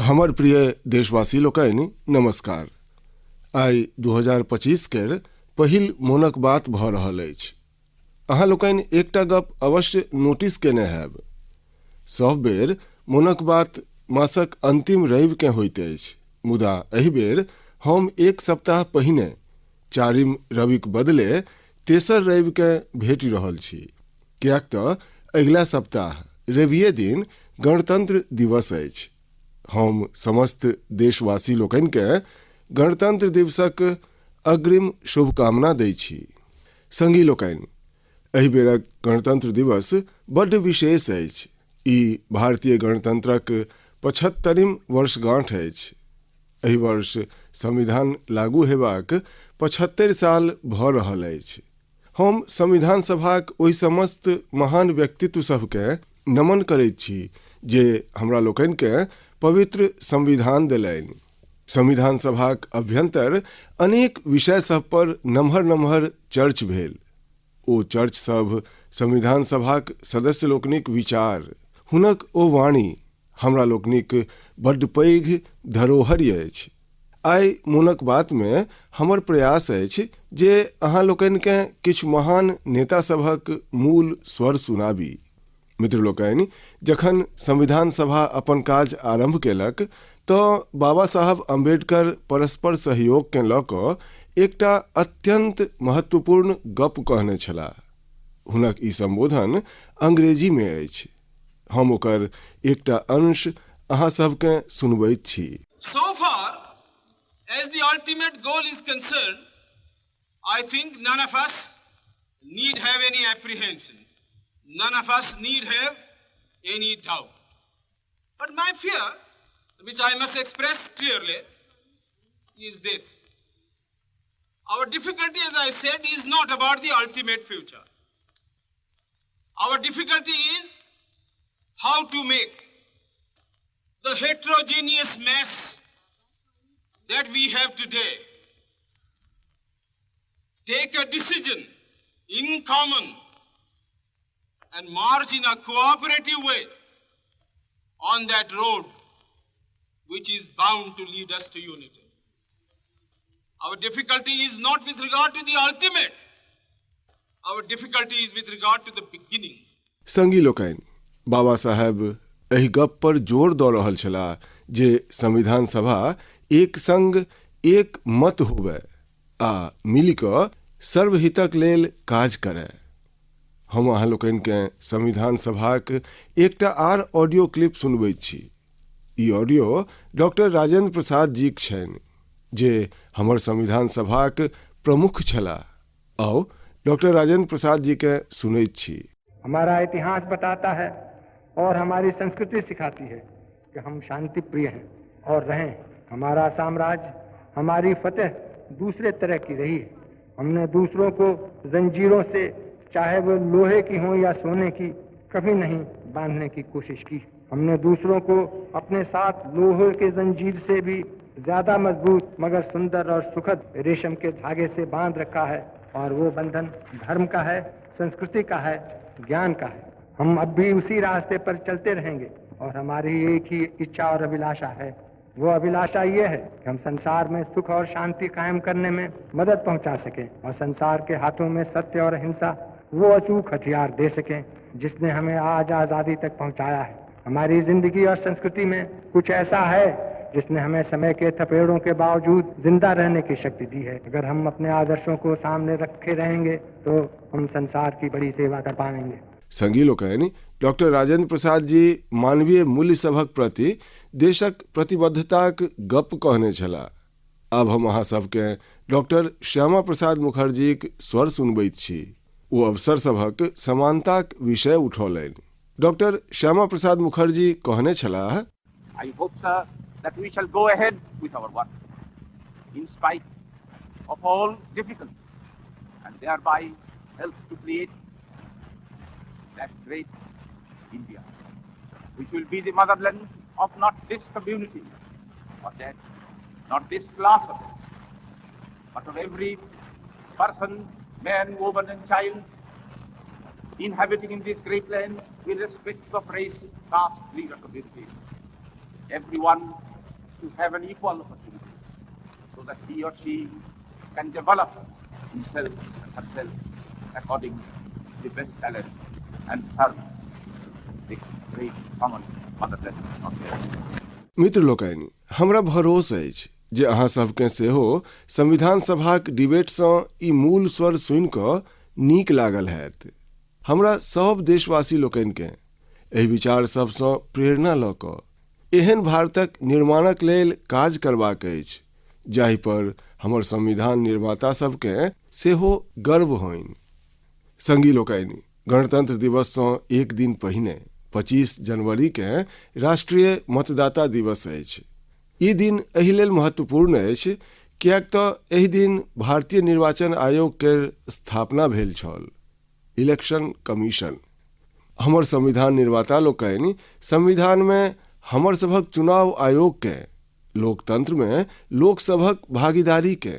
हमर प्रिय देशवासी लोकनि नमस्कार। आइ 2025 केर पहिल मोनक बात भऽ रहल अछि। अहाँ लोकनि एकटा गप अवश्य नोटिस केने हैब। सब बेर मोनक बात मासक अंतिम रविकेँ होइत अछि, मुदा एहि बेर हम एक सप्ताह पहिने 4 रविक बदले तेसर रविकेँ भेटि रहल छी, किएक तऽ अगिला सप्ताह रविये दिन गणतंत्र दिवस अछि। हम समस्त देशवासी लोकनिकेँ गणतंत्र दिवसक अग्रिम शुभकामना दैत छी। संगी लोकनि, एहि बेरक गणतंत्र दिवस बड्ड विशेष अछि। ई भारतीय गणतंत्रक 75वीं वर्षगांठ अछि। एहि वर्ष संविधान लागू हेबाक 75 साल भऽ रहल अछि। हम संविधान सभाक ओहि समस्त महान व्यक्तित्व सभकेँ नमन करैत छी जे हमरा लोकनिकेँ पवित्र संविधान देलनि। संविधान सभाक अभ्यंतर अनेक विषय सभ पर नमहर चर्च भेल। ओ चर्च सभ संविधान सभाक सदस्य लोकनिक विचार, हुनक ओ वाणी हमरा लोकनिक बड्ड पैघ धरोहरि अछि। आइ मोनक बातमे हमर प्रयास अछि जे अहाँ लोकनिकेँ किछु महान नेता सभक मूल स्वर सुनाबी। मित्र लोकनि, जखन संविधान सभा अपन काज आरंभ केलक तऽ बाबा साहब अम्बेडकर परस्पर सहयोगकेँ लऽ कऽ एकटा अत्यंत महत्वपूर्ण गप कहने छलाह। हुनक ई संबोधन अंग्रेजीमे अछि। हम ओकर एकटा अंश अहाँ सभकेँ सुनबैत छी। So far as the ultimate goal is concerned, I think none of us need have any apprehensions. None of us need have any doubt. But my fear, which I must express clearly, is this. Our difficulty, as I said, is not about the ultimate future. Our difficulty is how to make the heterogeneous mess that we have today take a decision in common and march in a cooperative way on that road which is bound to lead us to unity. Our difficulty is not with regard to the ultimate. Our difficulty is with regard to the beginning. संगी लोकनि, बाबा साहब एहि गप पर जोर दऽ रहल छलाह जे संविधान सभा एक संग एक मत होबय आ मिलि कऽ सर्वहितक लेल काज करय। हम अहाँ लोकनिकेँ संविधान सभाक एकटा आर ऑडियो क्लिप सुनबैत छी। ई ऑडियो डॉक्टर राजेंद्र प्रसाद जीक छनि, जे हमर संविधान सभाक प्रमुख छलाह। आओ डॉक्टर राजेंद्र प्रसाद जी के सुनैत छी। हमारा इतिहास बताता है और हमारी संस्कृति सिखाती है कि हम शांति प्रिय हैं और रहें। हमारा साम्राज्य, हमारी फतेह दूसरे तरह की रही है। हमने दूसरों को जंजीरों से, चाहे वो लोहे की हो या सोने की, कभी नहीं बांधने की कोशिश की। हमने दूसरों को अपने साथ लोहे के जंजीर से भी ज्यादा मजबूत मगर सुंदर और सुखद रेशम के धागे से बांध रखा है, और वो बंधन धर्म का है, संस्कृति का है, ज्ञान का है। हम अब भी उसी रास्ते पर चलते रहेंगे और हमारी एक ही इच्छा और अभिलाषा है। वो अभिलाषा ये है कि हम संसार में सुख और शांति कायम करने में मदद पहुंचा सकें और संसार के हाथों में सत्य और अहिंसा वो अचूक हथियार दे सकें जिसने हमें आज आज़ादी तक पहुंचाया है। हमारी जिंदगी और संस्कृति में कुछ ऐसा है जिसने हमें समय के थपेड़ों के बावजूद जिंदा रहने की शक्ति दी है। अगर हम अपने आदर्शों को सामने रखे रहेंगे तो हम संसार की बड़ी सेवा कर पाएंगे। संगी लोकनि, डॉक्टर राजेंद्र प्रसाद जी मानवीय मूल्य सभक प्रति देशक प्रतिबद्धताक गप कहने छलाह। आब हम अहाँ सबके डॉक्टर श्यामा प्रसाद मुखर्जीक स्वर सुनबैत छी। ओ अवसर सभक समानताक विषय उठौलनि। डॉक्टर श्यामा प्रसाद मुखर्जी कहने छलाह, I hope, sir, that we shall go ahead with our work in spite of all difficulties and thereby help to create that great India, which will be the motherland of not this community or that, not this class of it, but of every person, man, woman and child inhabiting in this great land, irrespective of race, caste, creed or community. Everyone to have an equal opportunity so that he or she can develop himself and herself according to the best talent and serve the great common motherland of the earth. मित्र लोकनि, हमरा भरोस अछि जे अहाँ सबके सेहो संविधान सभाक डिबेटसँ ई मूल स्वर सुनि कऽ नीक लागल हैत। हमरा सब देशवासी लोकनिकेँ एहि विचार सबसँ प्रेरणा लऽ कऽ एहन भारतक निर्माणक लेल काज करबाक अछि जाहि पर हमर संविधान निर्माता सबकेँ सेहो गर्व होइन। संगी लोकनि, गणतंत्र दिवससँ एक दिन पहिने 25 जनवरी के राष्ट्रीय मतदाता दिवस अछि। ई दिन एहि लेल महत्वपूर्ण अछि किएक तऽ एहि दिन भारतीय निर्वाचन आयोग के स्थापना भेल छल, इलेक्शन कमीशन। हमर संविधान निर्माता लोकनि संविधान में हमर सभक चुनाव आयोग के लोकतंत्र में लोकसभक भागीदारी के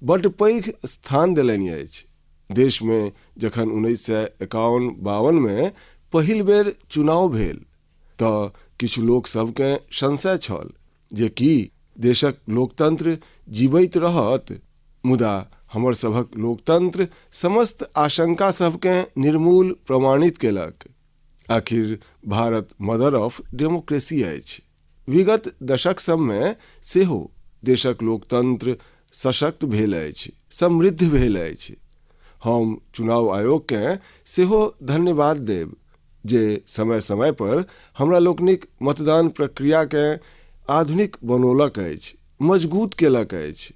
बड्ड पैघ स्थान देलनि अछि। देश में जखन 1951-52 में पहिल बेर चुनाव भेल तऽ किछु लोक सबके संशय छल जे कि देशक लोकतंत्र जीवैत रहत, मुदा हमर सभक लोकतंत्र समस्त आशंका सबके निर्मूल प्रमाणित केलक। आखिर भारत मदर ऑफ डेमोक्रेसी अछि। विगत दशक सब में सेहो देशक लोकतंत्र सशक्त भेल अछि, समृद्ध भेल अछि। हम चुनाव आयोग के सेहो धन्यवाद देब जे समय समय पर हमरा लोकनिक मतदान प्रक्रिया के आधुनिक बनौलक अछि, मजबूत केलक अछि।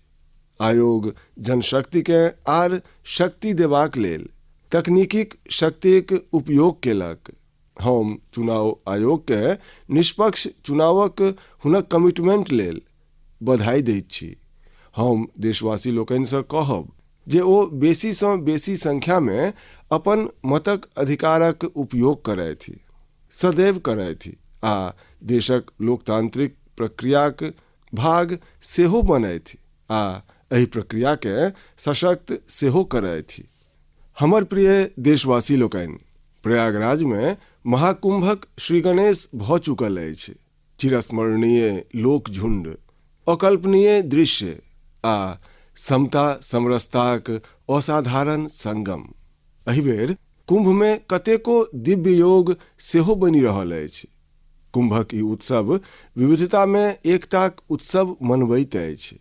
आयोग जनशक्ति के आर शक्ति देबाक लेल तकनीकीक शक्तिक उपयोग केलक। हम चुनाव आयोग के निष्पक्ष चुनावक हुनक कमिटमेंट लेल बधाई दैत छी। हम देशवासी लोकनिसँ कहब जे ओ बेसी सँ बेसी संख्या में अपन मतक अधिकारक उपयोग करथि, सदैव करथि आ देशक लोकतांत्रिक प्रक्रियाक भाग सेहो बनथि आ एहि प्रक्रिया के सशक्त सेहो करथि। हमर प्रिय देशवासी लोकनि, प्रयागराज में महाकुंभक श्री गणेश भऽ चुकल अछि। चिरस्मरणीय लोक झुंड, अकल्पनीय दृश्य आ समता समरसताक असाधारण संगम। एहि बेर कुंभ में कतेको दिव्य योग सेहो बनि रहल अछि। कुंभक ई उत्सव विविधता में एकताक उत्सव मनबैत अछि।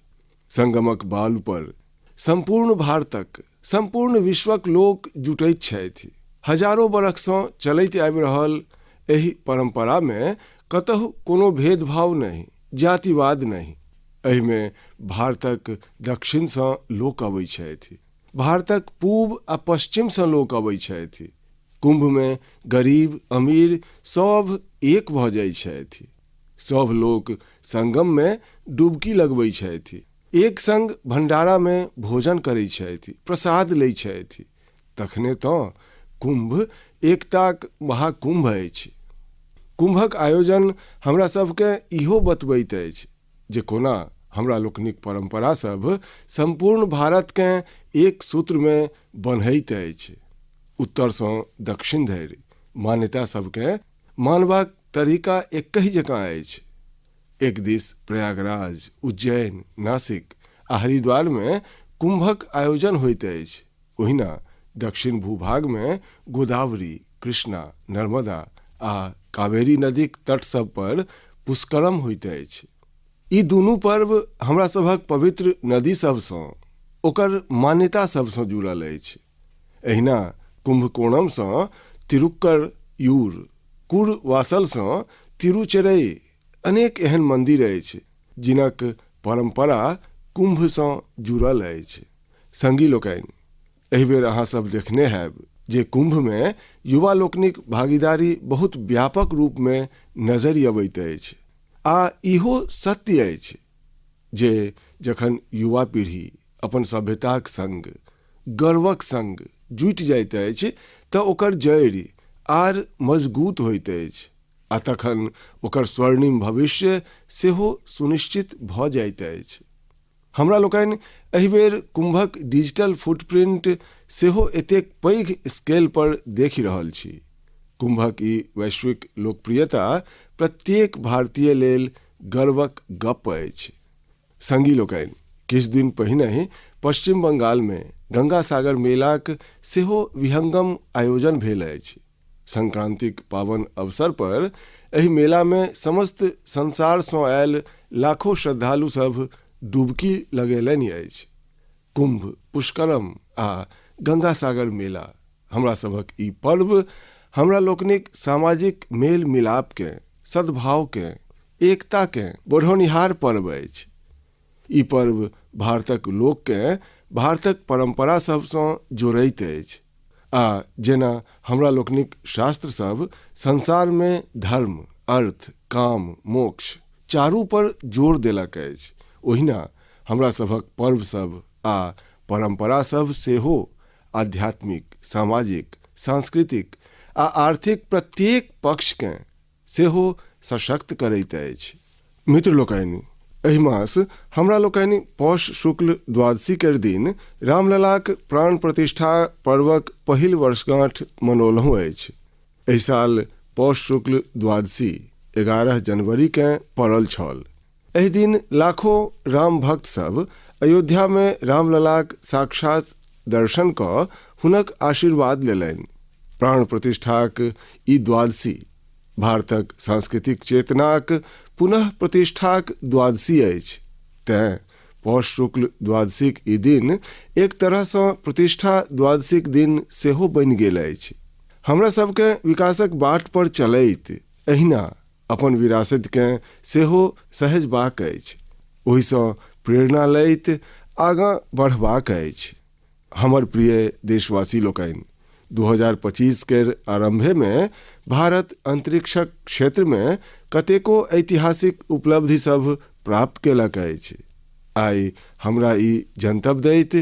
संगमक बालू पर संपूर्ण भारतक, संपूर्ण विश्वक लोक जुटैत छथि। हजारों बरखसँ चलैत आबि रहल एहि परंपरा में कतहु कोनो भेदभाव नहीं, जातिवाद नहीं। एहि में भारतक दक्षिणसँ लोक अबै छथि, भारतक पूब आ पश्चिमसँ लोक अबै छथि। कुंभ में गरीब अमीर सब एक भऽ जाइ छथि। सब लोक संगम में डुबकी लगबै छथि, एक संग भंडारा में भोजन करै छथि, प्रसाद लै छथि। तखने तऽ कुंभ एकताक महाकुंभ अछि। कुंभक आयोजन हमरा सबके इहो बतबैत अछि जे कोना हमरा लोकनिक परंपरा सब संपूर्ण भारत के एक सूत्र में बन्हैत अछि। उत्तरसँ दक्षिण धरि मान्यता सबके मानबाक तरीका एकहि जकाँ अछि। एक दिस प्रयागराज, उज्जैन, नासिक आ हरिद्वार में कुंभक आयोजन होइत अछि, ओहिना दक्षिण भूभाग में गोदावरी, कृष्णा, नर्मदा आ कावेरी नदीक तट सब पर पुष्करम होइत अछि। ई दुनू पर्व हमरा सभक पवित्र नदी सबसँ, ओकर मान्यता सबसँ जुड़ल अछि। एहिना कुंभकोणमसँ तिरुक्करयूर, कुड़वासलसँ तिरुचिरै अनेक एहन मंदिर अछि जिनक परंपरा कुंभसँ जुड़ल अछि। संगी लोकनि, एहि बेर अहाँ सब देखने हैब जे कुंभ में युवा लोकनिक भागीदारी बहुत व्यापक रूप में नजरि अबैत अछि। आ इहो सत्य अछि जे जखन युवा पीढ़ी अपन सभ्यताक संग, गर्वक संग जुटि जाइत अछि तऽ ओकर जड़ि आर मजबूत होइत अछि आ तखन ओकर स्वर्णिम भविष्य सेहो सुनिश्चित भऽ जाइत अछि। हमरा लोकनि एहि बेर कुंभक डिजिटल फुटप्रिंट सेहो एतेक पैघ स्केल पर देखि रहल छी। कुंभक ई वैश्विक लोकप्रियता प्रत्येक भारतीय लेल गर्वक गप अछि। संगी लोकनि, किछु दिन पहिने ही पश्चिम बंगाल में गंगा सागर मेलाक सेहो विहंगम आयोजन भेल अछि। संक्रांतिक पावन अवसर पर एहि मेला में समस्त संसार सँ आयल लाखों श्रद्धालु सब डुबकी लगेलनि अछि। कुंभ, पुष्करम आ गंगा सागर मेला हमरा सभक ई पर्व हमरा लोकनिक सामाजिक मेल मिलाप के, सद्भाव के, एकता के बढ़ौनिहार पर्व अछि। ई पर्व भारतक लोक के भारतक परंपरा सब सँ जोड़ैत अछि आ जेना हमरा लोकनिक शास्त्र सब संसार में धर्म, अर्थ, काम, मोक्ष चारू पर जोर देलक अछि, ओहिना हमरा सभक पर्व सब आ परंपरा सब सेहो आध्यात्मिक, सामाजिक, सांस्कृतिक आ आर्थिक प्रत्येक पक्ष के सेहो सशक्त करैत अछि। मित्र लोकनि, एहि मास हमरा लोकनि पौष शुक्ल द्वादशी के दिन रामललाक प्राण प्रतिष्ठा पर्वक पहिल वर्षगांठ मनौलहुं अछि। एहि साल पौष शुक्ल द्वादशी 11 जनवरी के पड़ल छल। एहि दिन लाखों राम भक्त सब अयोध्या में रामललाक साक्षात दर्शन कऽ हुनक आशीर्वाद लेलनि। प्राण प्रतिष्ठाक ई द्वादशी भारतक सांस्कृतिक चेतनाक पुनः प्रतिष्ठाक द्वादशी अछि। तें पौष शुक्ल द्वादशीक ई दिन एक तरह सँ प्रतिष्ठा द्वादशीक दिन सेहो बनि गेल अछि। हमरा सबके विकासक बाट पर चलैत एहिना अपन विरासत के सेहो सहेजबाक अछि, ओहि सँ प्रेरणा लैत आगाँ बढ़बाक अछि। हमर प्रिय देशवासी लोकनि, 2025 के आरंभे में भारत अंतरिक्षक क्षेत्र में कतेको ऐतिहासिक उपलब्धि सब प्राप्त केलक अछि। आइ हमरा ई जनतब दैत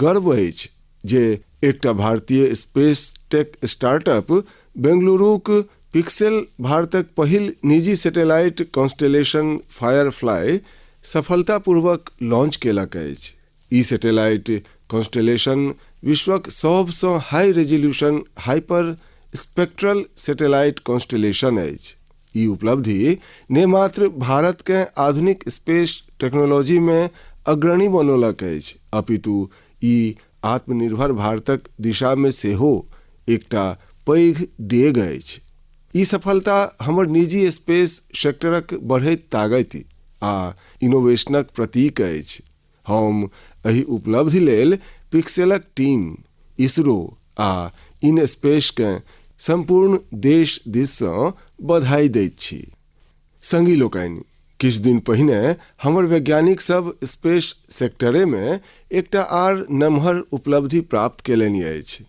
गर्व अछि जे एकटा भारतीय स्पेस टेक स्टार्टअप बेंगलुरुक पिक्सेल भारतक पहिल निजी सैटेलाइट कॉन्स्टेलेशन फायरफ्लाई सफलतापूर्वक लॉन्च केलक अछि। ई सैटेलाइट कॉन्स्टेलेशन विश्वक सबसँ high resolution hyperspectral satellite constellation अछि। ई उपलब्धि ने मात्र भारत के आधुनिक स्पेस टेक्नोलॉजी में अग्रणी बनौलक अछि, अपितु ई आत्मनिर्भर भारतक दिशा में सेहो एकटा पैघ डेग अछि। ई सफलता हमर निजी स्पेस सेक्टरक बढ़ैत ताकति आ इनोवेशनक प्रतीक अछि। हम एहि उपलब्धि लेल पिक्सेलक टीम, इसरो आ इन स्पेस के संपूर्ण देश दिस सँ बधाई दैत छी। संगी लोकनि, किछु दिन पहिने हमर वैज्ञानिक सब स्पेस सेक्टरे में एकटा आर नमहर उपलब्धि प्राप्त केलनि अछि।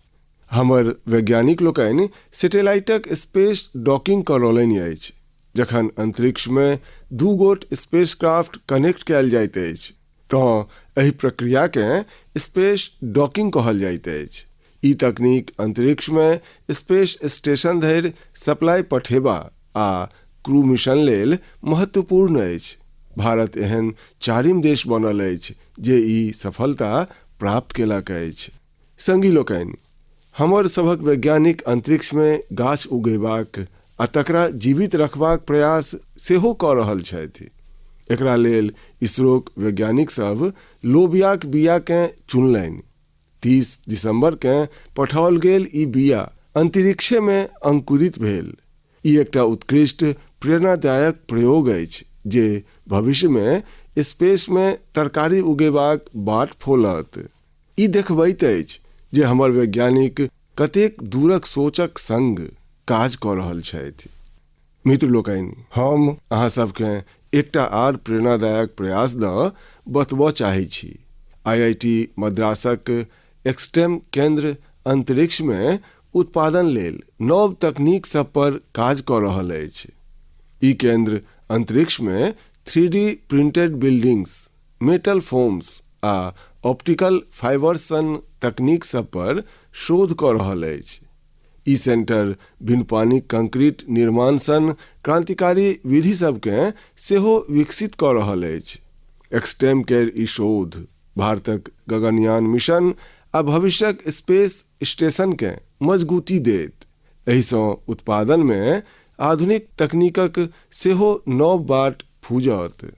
हमर वैज्ञानिक लोकनि सैटेलाइटक स्पेस डॉकिंग करौलनि अछि। जखन अंतरिक्ष में 2 गोट स्पेसक्राफ्ट कनेक्ट कयल जाइत अछि तऽ एहि प्रक्रिया के स्पेस डॉकिंग कहल जाइत अछि। ई तकनीक अंतरिक्ष में स्पेस स्टेशन धरि सप्लाई पठेबा आ क्रू मिशन लेल महत्वपूर्ण अछि। भारत एहन 4म देश बनल अछि जे ई सफलता प्राप्त केलक अछि। संगी लोकनि, हमर सभक वैज्ञानिक अंतरिक्ष में गाछ उगेबाक आ तकरा जीवित रखबाक प्रयास सेहो कऽ रहल छथि। एकरा लेल इसरोक वैज्ञानिक सब लोबियाक बिया के चुनलनि। 30 दिसंबर के पठाओल गेल ई बिया अंतरिक्षे में अंकुरित भेल। ई एकटा उत्कृष्ट प्रेरणादायक प्रयोग अछि जे भविष्य में स्पेस में तरकारी उगेबाक बाट खोलत। ई देखबैत अछि जे हमर वैज्ञानिक कतेक दूरक सोचक संग काज कऽ रहल छथि। मित्र लोकनि, हम अहाँ सबके एकटा आर प्रेरणादायक प्रयास दऽ बतबऽ चाहै छी। IIT मद्रासक एक्सटेम केंद्र अंतरिक्ष में उत्पादन लेल नव तकनीक सब पर काज कऽ रहल अछि। ई केंद्र अंतरिक्ष में 3D printed buildings, metal foams आ ऑप्टिकल फाइबर्स सन तकनीक सब पर शोध कऽ रहल अछि। ई सेंटर बिन पानी कंक्रीट निर्माण सन क्रांतिकारी विधि सबके सेहो विकसित कऽ रहल अछि। एक्सटेम केर ई शोध भारतक गगनयान मिशन आ भविष्यक स्पेस स्टेशन के मजबूती देत। एहि सँ उत्पादन में आधुनिक तकनीकक सेहो नव बाट फूजत।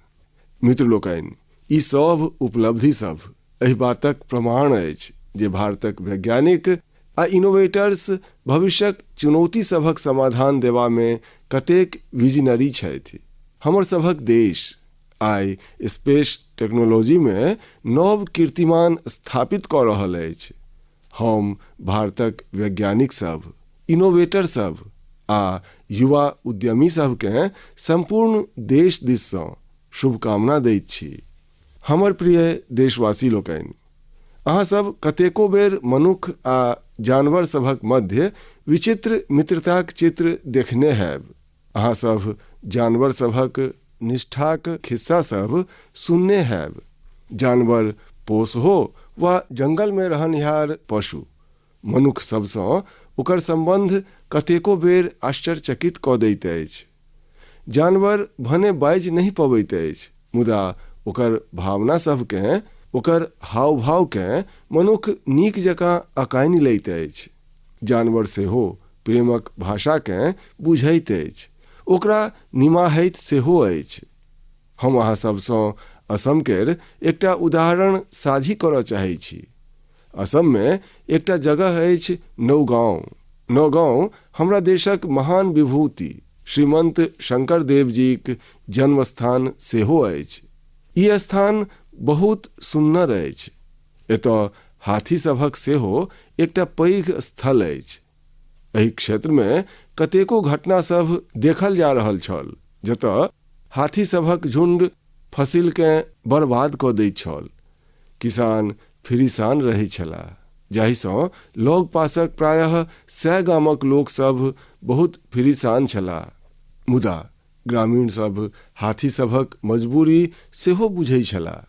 मित्र लोकनि, ई सब उपलब्धि सब एहि बातक प्रमाण अछि जे भारतक वैज्ञानिक आ इनोवेटर्स भविष्यक चुनौती सभक समाधान देवा में कतेक विजनरी छथि। हमर सभक देश आइ स्पेस टेक्नोलॉजी में नव कीर्तिमान स्थापित कऽ रहल अछि। हम भारतक वैज्ञानिक सब, इनोवेटर सब आ युवा उद्यमी सबके संपूर्ण देश दिससँ शुभकामना दैत छी। हमर प्रिय देशवासी लोकनि, अहाँ सब कतेको बेर मनुख आ जानवर सभक मध्य विचित्र मित्रताक चित्र देखने हैब। अहाँ सब जानवर सभक निष्ठाक खिस्सा सब सुनने हैब। जानवर पोष हो वा जंगल में रहनिहार पशु, मनुख सबसँ ओकर संबंध कतेको बेर आश्चर्यचकित कऽ दैत अछि। जानवर भने बाजि नहीं पबैत अछि, मुदा ओकर भावना सबकेँ, ओकर हाव भावकेँ मनुख नीक जकाँ अकानि लैत अछि। जानवर सेहो प्रेमक भाषाकेँ बुझैत अछि, ओकरा निमाहैत सेहो अछि। हम अहाँ सबसँ असम केर एकटा उदाहरण साझी करऽ चाहै छी। असम में एकटा जगह अछि नौगांव। नौगांव हमरा देशक महान विभूति श्रीमंत शंकर देव जीक जन्मस्थान सेहो अछि। ई स्थान बहुत सुन्नर अछि। एतऽ हाथी सभक सेहो एकटा पैघ स्थल अछि। एहि क्षेत्र में कतेको घटना सब देखल जा रहल छल, जतऽ हाथी सभक झुंड फसिलकेँ बर्बाद कऽ दैत छल। किसान फिरिसान रहै छलाह, जाहिसँ लग पासक प्रायः 100 गामक लोक सब बहुत फिरिसान छलाह। मुदा ग्रामीण सब हाथी सभक मजबूरी सेहो बुझै छलाह।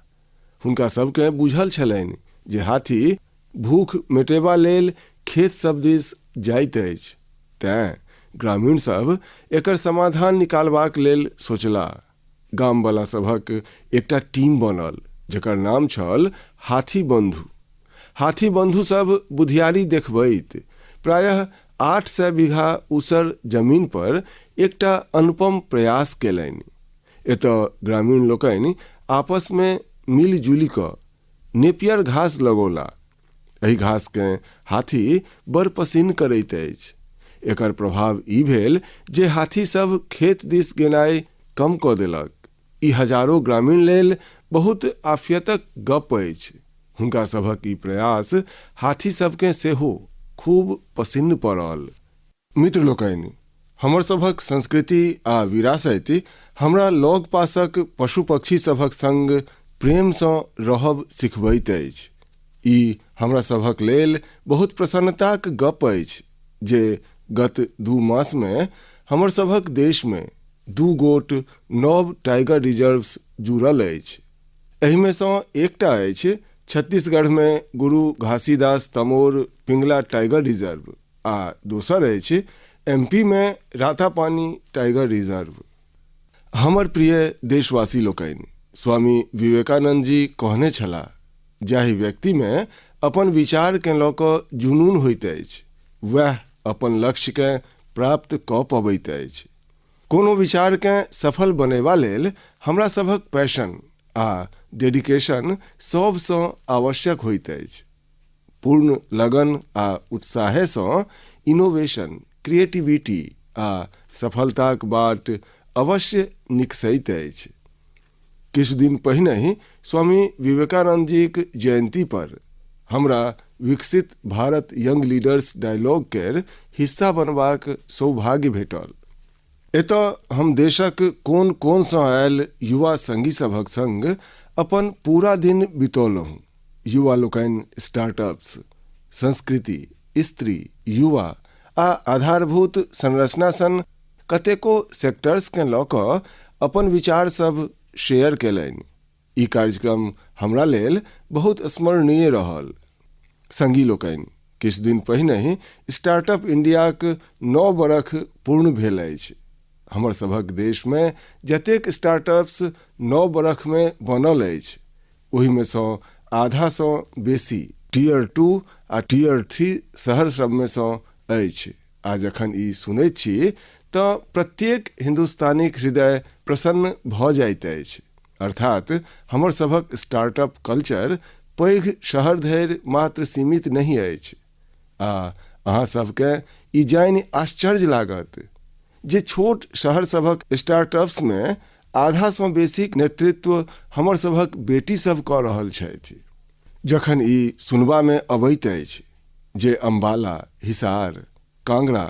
हुनका सबकेँ बुझल छलनि जे हाथी भूख मेटेबा लेल खेत सब दिस जाइत अछि, तेँ ग्रामीण सब एकर समाधान निकालबाक लेल सोचलाह। गामवला सभक एकटा टीम बनल, जकर नाम छल हाथी बंधु। हाथी बंधु सब बुधियारी देखबैत प्रायः 800 बीघा ऊसर जमीन पर एकटा अनुपम प्रयास केलनि। एतऽ ग्रामीण लोकनि आपस में मिलजुलि कऽ नेपियर घास लगौला। एहि घासकेँ हाथी बड़ पसिन्न करैत अछि। एकर प्रभाव ई भेल जे हाथी सब खेत दिस गेनाइ कम कऽ देलक। ई हजारों ग्रामीण लेल बहुत आफियतक गप अछि। हुनका सभक ई प्रयास हाथी सबकेँ सेहो खूब पसिन्न पड़ल। मित्र लोकनि, हमर सभक संस्कृति आ विरासत हमरा लग पासक पशु पक्षी सभक संग प्रेमसँ रहब सिखबैत अछि। ई हमरा सभक लेल बहुत प्रसन्नताक गप अछि जे गत 2 मास में हमर सभक देश में 2 गोट नव टाइगर रिजर्व्स जुड़ल अछि। एहि में सँ एकटा अछि छत्तीसगढ़ में गुरु घासीदास तमोर पिंगला टाइगर रिजर्व आ दोसर अछि MP में रातापानी टाइगर रिजर्व। हमर प्रिय देशवासी लोकनि, स्वामी विवेकानंद जी कहने छलाह, जाहि व्यक्ति में अपन विचार के लऽ कऽ जुनून होइत अछि, वह अपन लक्ष्य के प्राप्त कऽ पबैत अछि। कोनो विचार के सफल बनेबा लेल हमरा सभक पैशन आ डेडिकेशन सबसँ आवश्यक होइत अछि। पूर्ण लगन आ उत्साहसँ इनोवेशन, क्रिएटिविटी आ सफलताक बाट अवश्य निकसैत अछि। किछु दिन पहिने ही स्वामी विवेकानंद जीक जयंती पर हमरा विकसित भारत यंग लीडर्स डायलॉग केर हिस्सा बनबाक सौभाग्य भेटल। एतऽ हम देशक कोन कोन सँ आयल युवा संगी सभक संग अपन पूरा दिन बितौलहुँ। युवा लोकनि स्टार्टअप्स, संस्कृति, स्त्री, युवा आ आधारभूत संरचना सन कतेको सेक्टर्स के लऽ कऽ अपन विचार सब शेयर केलनि। ई कार्यक्रम हमरा लेल बहुत स्मरणीय रहल। संगी लोकनि, किछु दिन पहिने ही स्टार्टअप इंडियाक 9 बरख पूर्ण भेल अछि। हमर सभक देश में जतेक स्टार्टअप्स 9 बरख में बनल अछि, ओहि में सँ आधासँ बेसी टियर 2 आ टियर 3 शहर सब में सँ अछि। आ जखन ई सुनैत छी तऽ प्रत्येक हिन्दुस्तानीक हृदय प्रसन्न भऽ जाइत अछि। अर्थात हमर सभक स्टार्टअप कल्चर पैघ शहर धरि मात्र सीमित नहीं अछि। आ अहाँ सबके ई जानि आश्चर्य लागत जे छोट शहर सभक स्टार्टअप्स में आधा सँ बेसीक नेतृत्व हमर सभक बेटी सब कऽ रहल छथि। जखन ई सुनबा में अबैत अछि जे अम्बाला, हिसार, कांगड़ा,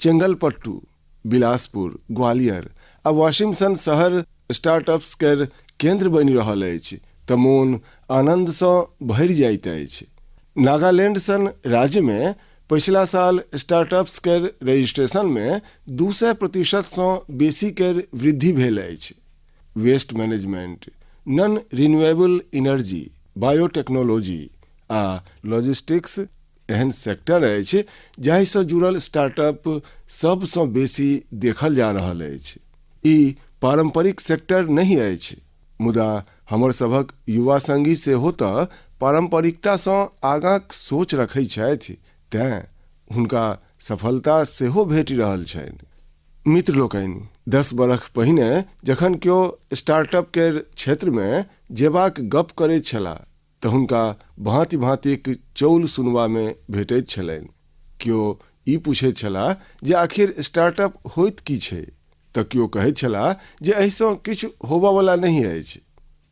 चेंगलपट्टू, बिलासपुर, ग्वालियर आ वाशिम सन शहर स्टार्टअप्स केर केंद्र बनि रहल अछि तऽ मोन आनंद सँ भरि जाइत अछि। नागालैंड सन राज्य में पिछला साल स्टार्टअप्स केर रजिस्ट्रेशन में 200% सँ बेसी केर वृद्धि भेल अछि। Waste management, non renewable energy, biotechnology आ लॉजिस्टिक्स एहन सेक्टर अछि जाहि सँ जुड़ल स्टार्टअप सब सँ बेसी देखल जा रहल अछि। ई पारंपरिक सेक्टर नहीं अछि, मुदा हमर सभक युवा संगी सेहो तऽ पारंपरिकता सँ आगाँक सोच रखै छथि, तें हुनका सफलता सेहो भेटि रहल छनि। मित्र लोकनि, 10 बरख पहिने जखन केओ स्टार्टअप केर क्षेत्र में जेबाक गप करैत छलाह तऽ हुनका भांति भांतिक चौल सुनबा में भेटैत छलनि। केओ ई पूछैत छलाह जे आखिर स्टार्टअप होइत की छै, तऽ केओ कहैत छलाह जे एहि सँ किछु होबयवला नहीं अछि।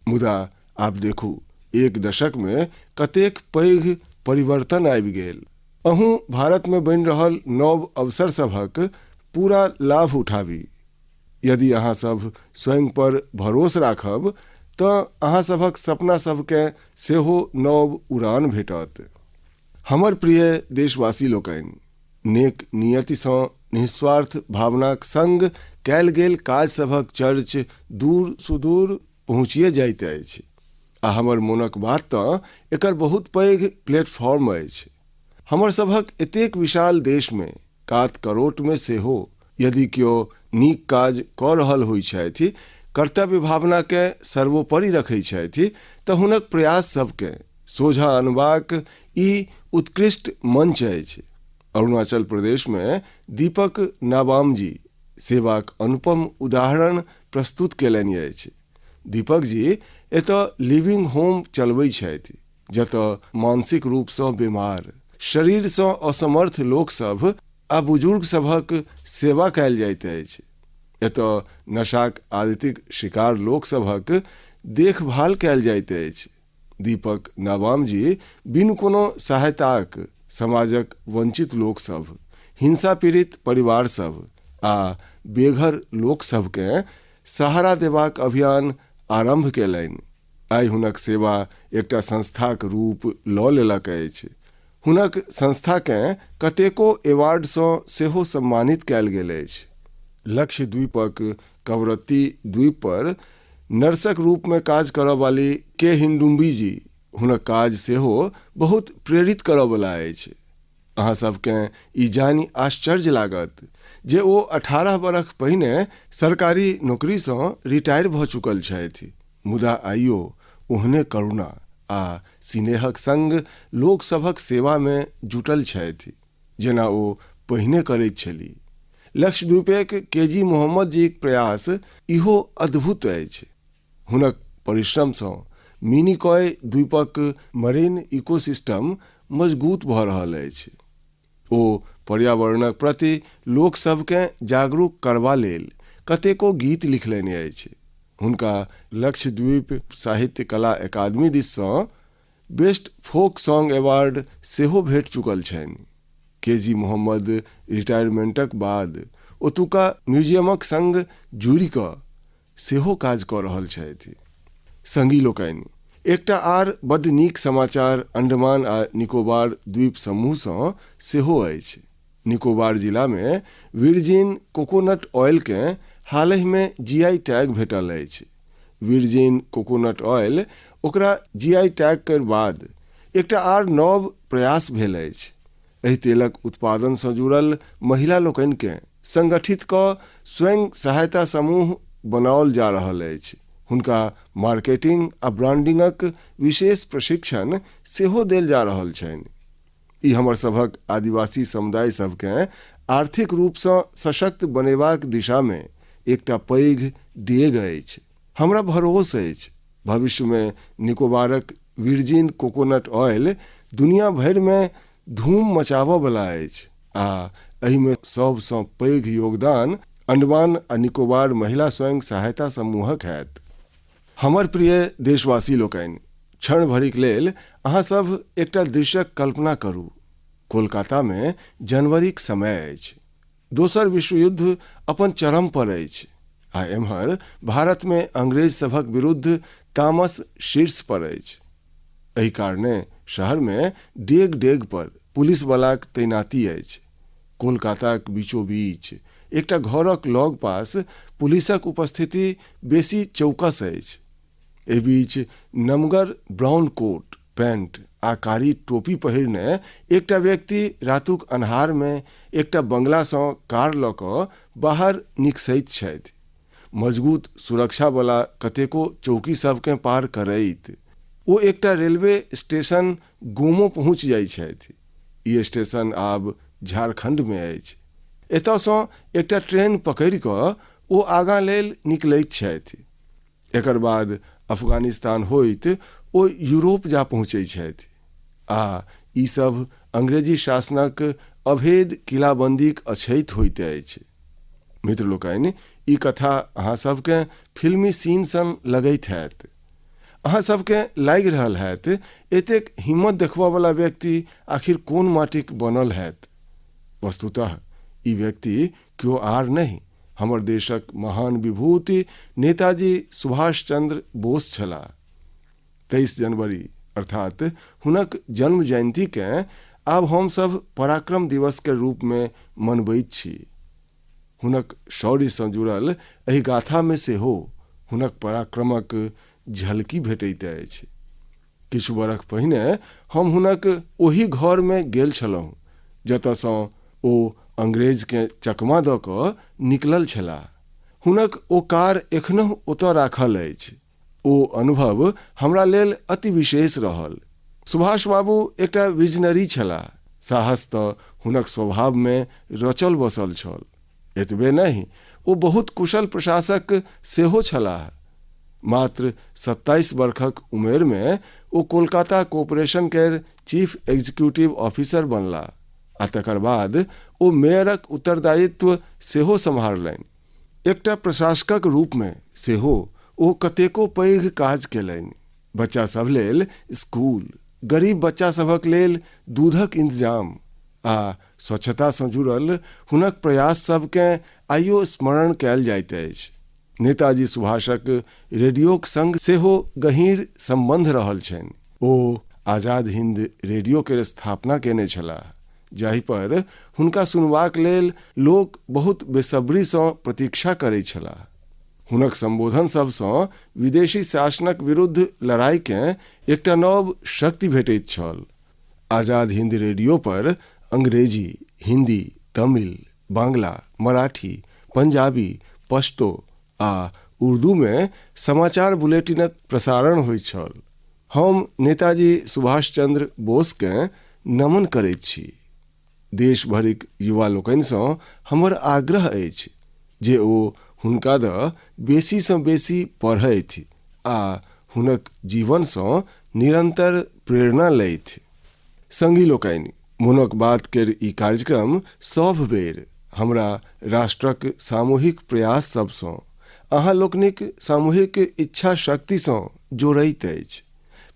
मुदा आब देखू, एक दशक में कतेक पैघ परिवर्तन आबि गेल। अहूँ भारत में बनि रहल नव अवसर सभक पूरा लाभ उठाबी। यदि अहाँ सब स्वयं पर भरोस राखब तऽ अहाँ सभक सपना सबके सेहो नव उड़ान भेटत। हमर प्रिय देशवासी लोकनि, नेक नियति सँ निस्वार्थ भावनाक संग कयल गेल काज सभक चर्च दूर सुदूर पहुँचिए जाइत अछि आ हमर मोनक बात तऽ एकर बहुत पैघ प्लेटफॉर्म अछि। हमर सभक एतेक विशाल देश में कात करोट में सेहो यदि केओ नीक काज कऽ रहल होइ छथि, कर्तव्य भावना के सर्वोपरि रखै छथि, तऽ हुनक प्रयास सबके सोझा अनबाक ई उत्कृष्ट मंच अछि। अरुणाचल प्रदेश में दीपक नाबाम जी सेवाक अनुपम उदाहरण प्रस्तुत केलनि अछि। दीपक जी एतऽ लिविंग होम चलबै छथि, जतऽ मानसिक रूप सँ बीमार, शरीर सँ असमर्थ लोक सब आ बुजुर्ग सभक सेवा कयल जाइत अछि। एतऽ नशाक आदतिक शिकार लोक सभक देखभाल कयल जाइत अछि। दीपक नाबाम जी बिनु कोनो सहायताक समाजक वंचित लोक सब, हिंसा पीड़ित परिवार सब आ बेघर लोक सबके सहारा देबाक अभियान आरंभ केलनि। आइ हुनक सेवा एकटा संस्थाक रूप लऽ लेलक अछि। हुनक संस्थाकेँ कतेको अवार्ड सँ सेहो सम्मानित कयल गेल अछि। लक्षद्वीपक कवरत्ती द्वीप पर नर्सक रूप में काज करऽ वाली के हिंडुम्बी जी, हुनक काज सेहो बहुत प्रेरित करऽ वाला अछि। अहाँ सबके ई जानि आश्चर्य लागत जे ओ 18 बरख पहिने सरकारी नौकरी सँ रिटायर भऽ चुकल छथि, मुदा आइयो ओहने करुणा आ स्नेहक संग लोक सभक सेवा में जुटल छथि जेना ओ पहिने करैत छली। लक्षद्वीपक केजी मोहम्मद जीक प्रयास इहो अद्भुत अछि। हुनक परिश्रम सँ मिनिकॉय द्वीपक मरीन इकोसिस्टम मजबूत भऽ रहल अछि। ओ पर्यावरणक प्रति लोक सबके जागरूक करबा लेल कतेको गीत लिखलनि अछि। हुनका लक्षद्वीप साहित्य कला अकादमी दिस सँ बेस्ट फोक सॉन्ग अवार्ड सेहो भेट चुकल छनि। केजी मोहम्मद रिटायरमेंटक बाद ओतुका म्यूजियमक संग जुड़ि कऽ सेहो काज कऽ रहल छथि। संगी लोकनि, एकटा आर बड्ड नीक समाचार अंडमान आ निकोबार द्वीप समूह सँ सेहो अछि। निकोबार जिला में वर्जिन कोकोनट ऑयल के हालहि में जीआई टैग भेटल अछि। वर्जिन कोकोनट ऑयल ओकरा जीआई टैग के बाद एकटा आर नव प्रयास भेल अछि। एहि तेलक उत्पादन सँ जुड़ल महिला लोकनि के संगठित कऽ स्वयं सहायता समूह बनाओल जा रहल अछि। हुनका मार्केटिंग आ ब्रांडिंगक विशेष प्रशिक्षण सेहो देल जा रहल छनि। ई हमर सभक आदिवासी समुदाय सबके आर्थिक रूपसँ सशक्त बनेबाक दिशामे एकटा पैघ डेग अछि। हमरा भरोस अछि भविष्यमे निकोबारक वर्जिन कोकोनट ऑयल दुनिया भरिमे धूम मचाबयवला अछि आ एहिमे सबसँ पैघ योगदान अंडमान आ निकोबार महिला स्वयं सहायता समूहक हैत। हमर प्रिय देशवासी लोकनि, क्षण भरिक लेल अहाँ सब एकटा दृश्यक कल्पना करू। कोलकातामे जनवरीक समय अछि, दोसर विश्व युद्ध अपन चरम पर अछि आ एम्हर भारतमे अंग्रेज सभक विरुद्ध तामस शीर्ष पर अछि। एहि कारणे शहरमे डेग डेग पर पुलिस बलाक तैनाती अछि। कोलकाताक बीचोबीच एकटा घरक लग पास पुलिसक उपस्थिति बेसी चौकस अछि। एहि बीच नमगर ब्राउन कोट पैंट आ कारी टोपी पहिरने एकटा व्यक्ति रातुक अन्हारमे एकटा बंगलासँ कार लऽ कऽ बाहर निकसैत छथि। मजगूत सुरक्षावला कतेको चौकी सभकेँ पार करैत ओ एकटा रेलवे स्टेशन गोमो पहुँच जाइत छथि। ई स्टेशन आब झारखंडमे अछि। एतयसँ एकटा ट्रेन पकड़ि कऽ ओ आगाँ लेल निकलैत छथि। एकर बाद अफगानिस्तान होइत ओ यूरोप जा पहुँचैत छथि आ ई सब अंग्रेजी शासनक अभेद किलाबंदीक अछैत होइत अछि। मित्र लोकनि, ई कथा अहाँ सबके फिल्मी सीन सन लगैत हैत। अहाँ सबके लागि रहल हैत एतेक हिम्मत देखबयवला व्यक्ति आखिर कोन माटिक बनल हैत। वस्तुतः ई व्यक्ति क्यों आर नहीं, हमर देशक महान विभूति नेताजी सुभाष चंद्र बोस छलाह। 23 जनवरी अर्थात हुनक जन्म जयंतीकेँ आब हमसभ पराक्रम दिवसके रूपमे मनबैत छी। हुनक शौर्यसँ जुड़ल एहि गाथामे सेहो हुनक पराक्रमक झलकी भेटैत अछि। किछु बरख पहिने हम हुनक ओही घरमे गेल छलहुँ जतयसँ ओ अंग्रेजकेँ चकमा दऽ कऽ निकलल छलाह। हुनक ओ कार एखनहु ओतय राखल अछि। ओ अनुभव हमरा लेल अति विशेष रहल। सुभाष बाबू एकटा विजनरी छलाह। साहस तऽ हुनक स्वभावमे रचल बसल छल। एतबे नहीं, ओ बहुत कुशल प्रशासक सेहो छलाह। मात्र 27 वर्षक उमेरमे ओ कोलकाता कॉर्पोरेशन केर चीफ एग्जीक्यूटिव ऑफिसर बनलाह आ तकर बाद ओ मेयरक उत्तरदायित्व सेहो सम्हारलनि। एकटा प्रशासकक रूपमे सेहो ओ कतेको पैघ काज केलनि। बच्चा सभ लेल स्कूल, गरीब बच्चा सभक लेल दूधक इंतजाम आ स्वच्छतासँ जुड़ल हुनक प्रयास सभकेँ आइयो स्मरण कयल जाइत अछि। नेताजी सुभाषक रेडियोक संग सेहो गहींर संबंध रहल छनि। ओ आजाद हिंद रेडियो केर स्थापना केने छलाह, जाहि पर हुनका सुनबाक लेल लोक बहुत बेसब्रीसँ प्रतीक्षा करैत छलाह। हुनक संबोधन सबसँ विदेशी शासनक विरुद्ध लड़ाइकेँ एकटा नव शक्ति भेटैत छल। आजाद हिंद रेडियो पर अंग्रेजी, हिंदी, तमिल, बांग्ला, मराठी, पंजाबी, पश्तो आ उर्दूमे समाचार बुलेटिनक प्रसारण होइत छल। हम नेताजी सुभाष चंद्र बोसकेँ नमन करैत छी। देश भरिक युवा लोकनिसँ हमर आग्रह अछि जे ओ हुनका द बेसीसँ बेसी पढ़थि आ हुनक जीवनसँ निरंतर प्रेरणा लैथि। संगी लोकनि, मोनक बात केर ई कार्यक्रम सभ बेर हमरा राष्ट्रक सामूहिक प्रयास सबसँ, अहाँ लोकनिक सामूहिक इच्छा शक्तिसँ जोड़ैत अछि।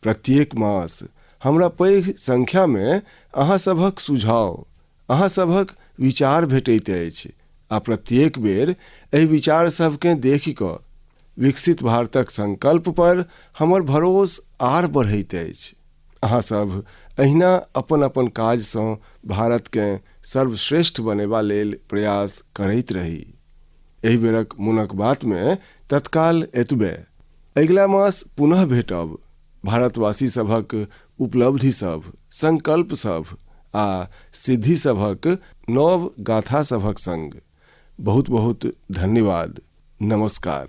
प्रत्येक मास हमरा पैघ संख्यामे अहाँ सभक सुझाव, अहाँ सभक विचार भेटैत अछि आ प्रत्येक बेर एहि विचार सभकेँ देखि कऽ विकसित भारतक संकल्प पर हमर भरोस आर बढ़ैत अछि। अहाँ सब अहिना अपन अपन काजसँ भारतकेँ सर्वश्रेष्ठ बनेबा लेल प्रयास करैत रही। एहि बेरक मोनक बातमे तत्काल एतबे। अगिला मास पुनः भेटब भारतवासी सभक उपलब्धि सभ, संकल्प सभ आ सिद्धि सभक नव गाथा सभक संग। बहुत बहुत धन्यवाद। नमस्कार।